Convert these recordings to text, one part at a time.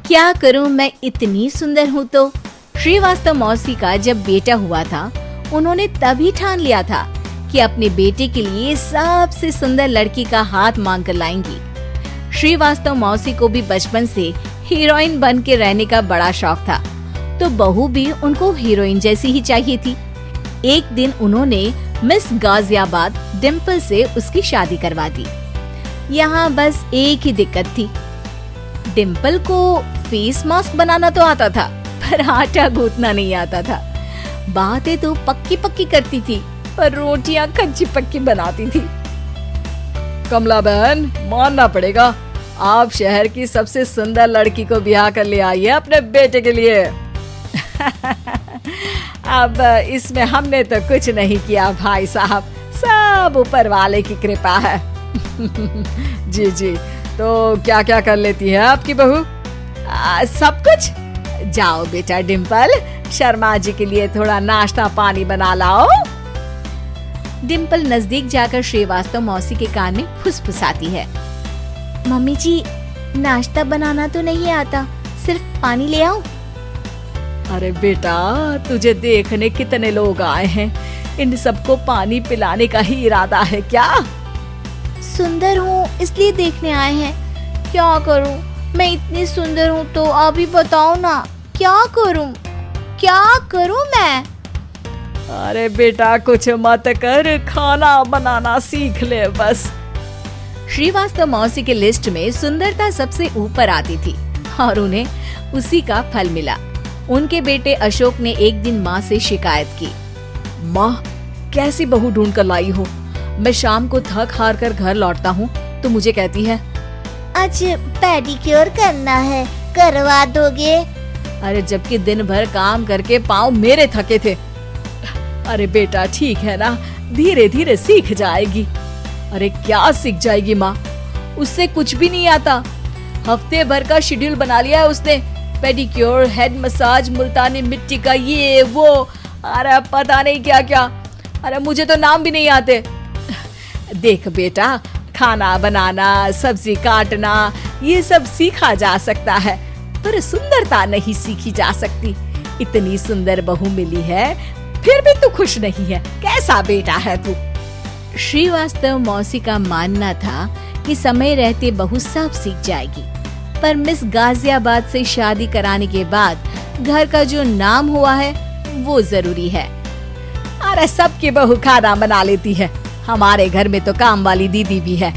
क्या करूं, मैं इतनी सुंदर हूं तो। श्रीवास्तव मौसी का जब बेटा हुआ था, उन्होंने तभी ठान लिया था कि अपने बेटे के लिए सबसे सुंदर लड़की का हाथ मांग कर लाएंगी। श्रीवास्तव मौसी को भी बचपन से हीरोइन बन के रहने का बड़ा शौक था, तो बहू भी उनको हीरोइन जैसी ही चाहिए थी। एक दिन उन्होंने मिस गाजियाबाद डिम्पल से उसकी शादी करवा दी। यहाँ बस एक ही दिक्कत थी, डिम्पल को फेस मास्क बनाना तो आता था, पर आटा गूंथना नहीं आता था। बातें तो पक्की पक्की करती थी, पर रोटियां कच्ची पक्की बनाती थी। कमला बहन, मानना पड़ेगा, आप शहर की सबसे सुंदर लड़की को ब्याह कर ले आई है अपने बेटे के लिए। अब इसमें हमने तो कुछ नहीं किया भाई साहब, सब ऊपर वाले की कृपा है। जी जी, तो क्या क्या कर लेती है आपकी बहू? सब कुछ। जाओ बेटा डिम्पल, शर्मा जी के लिए थोड़ा नाश्ता पानी बना लाओ। डिम्पल नजदीक जाकर श्रीवास्तव मौसी के कान में फुसफुसाती है। मम्मी जी, नाश्ता बनाना तो नहीं आता, सिर्फ पानी ले आओ। अरे बेटा, तुझे देखने कितने लोग आए हैं, इन सबको पानी पिलाने का ही इरादा है क्या? सुंदर हूँ इसलिए देखने आए हैं। क्या करूँ, मैं इतनी सुंदर हूँ तो आप ही बताओ ना, क्या करूँ मैं? अरे बेटा, कुछ मत कर, खाना बनाना सीख ले बस। श्रीवास्तव मौसी के लिस्ट में सुंदरता सबसे ऊपर आती थी और उन्हें उसी का फल मिला। उनके बेटे अशोक ने एक दिन माँ से शिकायत की। माँ, कैसी बहू ढूंढ कर लाई हो? मैं शाम को थक हार कर घर लौटता हूँ तो मुझे कहती है, आज पेडिक्योर करना है, करवा दोगे? अरे जबकि दिन भर काम करके पाँव मेरे थके थे। अरे बेटा ठीक है ना, धीरे धीरे सीख जाएगी। अरे क्या सीख जाएगी माँ, उससे कुछ भी नहीं आता। हफ्ते भर का शेड्यूल बना लिया है उसने, पेडिक्योर, हेड मसाज, मुल्तानी मिट्टी का ये वो, अरे पता नहीं क्या क्या। अरे मुझे तो नाम भी नहीं आते। देख बेटा, खाना बनाना, सब्जी काटना, ये सब सीखा जा सकता है, पर सुंदरता नहीं सीखी जा सकती। इतनी सुंदर बहू मिली है, फिर भी तू खुश नहीं है, कैसा बेटा है तू? श्रीवास्तव मौसी का मानना था कि समय रहते बहू सब सीख जाएगी, पर मिस गाजियाबाद से शादी कराने के बाद घर का जो नाम हुआ है वो जरूरी है। अरे सबकी बहू खाना बना लेती है, हमारे घर में तो काम वाली दीदी भी है,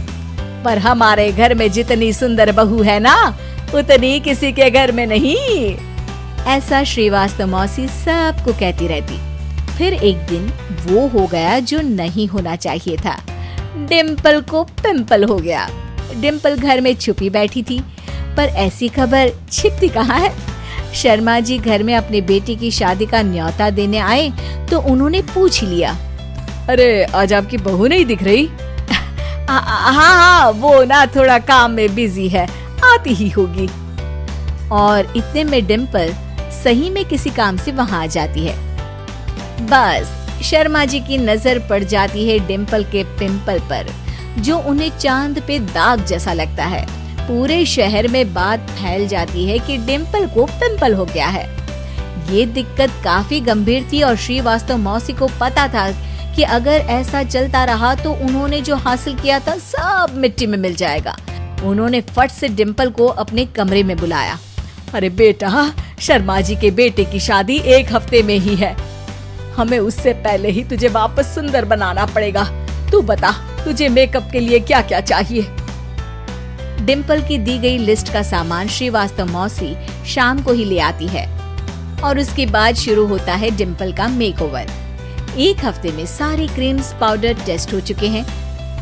पर हमारे घर में जितनी सुंदर बहू है ना, उतनी किसी के घर में नहीं। ऐसा श्रीवास्तव मौसी सबको कहती रहती। फिर एक दिन वो हो गया जो नहीं होना चाहिए था, डिम्पल को पिंपल हो गया। डिम्पल घर में छुपी बैठी थी, पर ऐसी खबर छिपती कहाँ है। शर्मा जी घर में अपने बेटे की शादी का न्योता देने आए तो उन्होंने पूछ लिया, अरे आज आपकी बहू नहीं दिख रही? हाँ, वो ना थोड़ा काम में बिजी है, आती ही होगी। और इतने में डिम्पल सही में किसी काम से वहाँ आ जाती है। बस शर्मा जी की नजर पड़ जाती है डिम्पल के पिंपल पर, जो उन्हें चांद पे दाग जैसा लगता है। पूरे शहर में बात फैल जाती है कि डिम्पल को पिंपल हो गया है। ये दिक्कत काफी गंभीर थी और श्रीवास्तव मौसी को पता था कि अगर ऐसा चलता रहा तो उन्होंने जो हासिल किया था सब मिट्टी में मिल जाएगा। उन्होंने फट से डिम्पल को अपने कमरे में बुलाया। अरे बेटा, शर्मा जी के बेटे की शादी एक हफ्ते में ही है, हमें उससे पहले ही तुझे वापस सुंदर बनाना पड़ेगा। तू बता, तुझे मेकअप के लिए क्या क्या चाहिए? डिम्पल की दी गई लिस्ट का सामान श्रीवास्तव मौसी शाम को ही ले आती है और उसके बाद शुरू होता है डिम्पल का मेकओवर। एक हफ्ते में सारे क्रीम्स पाउडर टेस्ट हो चुके हैं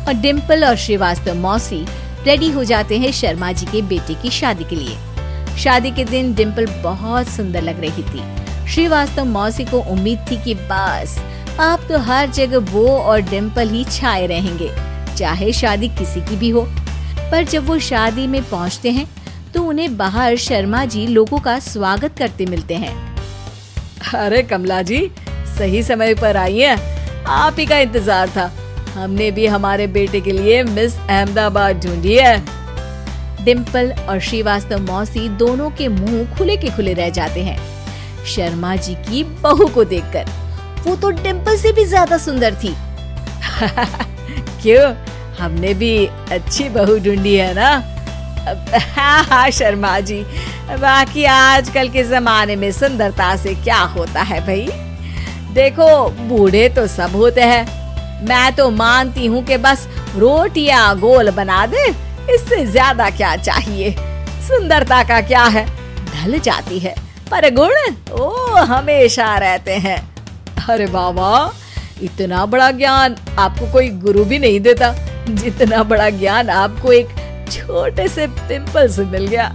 और डिम्पल और श्रीवास्तव मौसी रेडी हो जाते हैं शर्मा जी के बेटे की शादी के लिए। शादी के दिन डिम्पल बहुत सुंदर लग रही थी। श्रीवास्तव मौसी को उम्मीद थी कि बस अब तो हर जगह वो और डिम्पल ही छाए रहेंगे, चाहे शादी किसी की भी हो। पर जब वो शादी में पहुंचते हैं तो उन्हें बाहर शर्मा जी लोगों का स्वागत करते मिलते हैं। अरे कमला जी, सही समय पर आई हैं, आप ही का इंतजार था। हमने भी हमारे बेटे के लिए मिस अहमदाबाद ढूंढी है। डिम्पल और श्रीवास्तव मौसी दोनों के मुंह खुले के खुले रह जाते हैं शर्मा जी की बहू को देखकर। वो तो डिम्पल से भी ज्यादा सुंदर थी। क्यों, हमने भी अच्छी बहू ढूंढी है ना? हाँ हाँ शर्मा जी, बाकी आजकल के जमाने में सुंदरता से क्या होता है भाई। देखो, बूढ़े तो सब होते हैं, मैं तो मानती हूँ कि बस रोटियां गोल बना दे, इससे ज्यादा क्या चाहिए। सुंदरता का क्या है, ढल जाती है, पर गुण ओ हमेशा रहते हैं। अरे बाबा, इतना बड़ा ज्ञान आपको कोई गुरु भी नहीं देता जितना बड़ा ज्ञान आपको एक छोटे से पिंपल से मिल गया।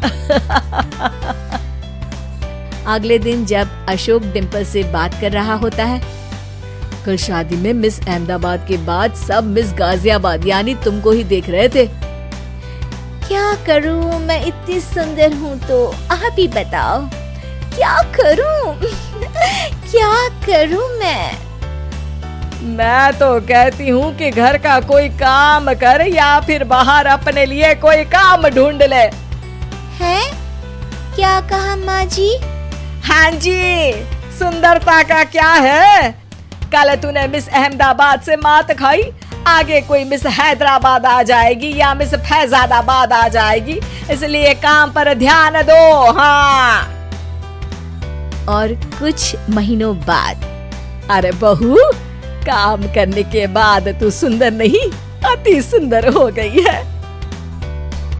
अगले दिन जब अशोक डिम्पल से बात कर रहा होता है, कल शादी में मिस अहमदाबाद के बाद सब मिस गाजियाबाद यानी तुमको ही देख रहे थे। क्या करूं, मैं इतनी सुंदर हूं तो आप ही बताओ क्या करूं। क्या करूं मैं तो कहती हूँ कि घर का कोई काम कर या फिर बाहर अपने लिए कोई काम ढूंढ ले। है? क्या कहा माँ जी? हाँ जी, सुंदरता का क्या है। कल तूने मिस अहमदाबाद से मात खाई, आगे कोई मिस हैदराबाद आ जाएगी या मिस फैजाबाद आ जाएगी, इसलिए काम पर ध्यान दो। हाँ। और कुछ महीनों बाद, अरे बहू, काम करने के बाद तू सुंदर नहीं, अति सुंदर हो गई है।